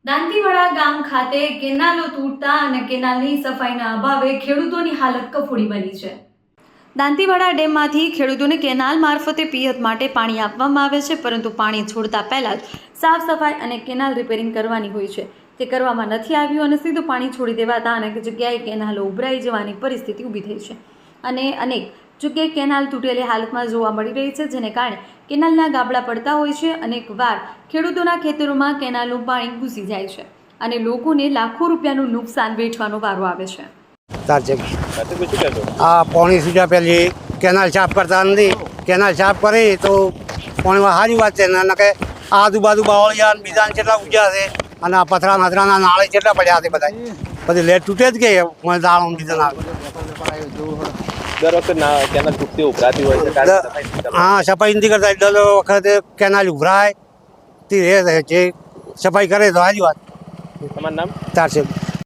દાંતીવાડા ગામ ખાતે કેનાલો તૂટતા અને કેનાલની સફાઈના અભાવે ખેડૂતોની હાલત કફોડી બની છે। દાંતીવાડા ડેમમાંથી ખેડૂતોને કેનાલ મારફતે પિયત માટે પાણી આપવામાં આવે છે, પરંતુ પાણી છોડતા પહેલા જ સાફ સફાઈ અને કેનાલ રિપેરિંગ કરવાની હોય છે, તે કરવામાં નથી આવ્યું અને સીધું પાણી છોડી દેવાતા અનેક જગ્યાએ કેનાલો ઉભરાઈ જવાની પરિસ્થિતિ ઊભી થઈ છે અને અનેક જગ્યાએ કેનાલ તૂટેલી હાલતમાં જોવા મળી રહી છે, જેને કારણે કેનાલના ગાબડા પડતા હોય છે। અનેકવાર ખેડૂતોના ખેતરોમાં કેનાલનું પાણી ઘૂસી જાય છે અને લોકોને લાખો રૂપિયાનું નુકસાન વેઠવાનો વારો આવે છે। પાણી સુધા પહેલી કેનાલ સાફ કરતા નથી, કેનાલ સાફ કરી તો પાણીમાં સારી વાત છે ને કે આજુબાજુ બાવળિયા બીજા કેટલા ઉગ્યા છે અને આ પથરા મથરાના નાળે કેટલા પડ્યા છે બધા, પછી લેટ તૂટે જ કે મને દાળ બીજા ના દર વખતે કેનાલ તૂટતી ઉભરાતી હોય છે। હા, સફાઈ નથી કરતા, દર વખતે કેનાલ ઉભરાય તે સફાઈ કરે તો સારી વાત। તમારું નામ? તારસેબ।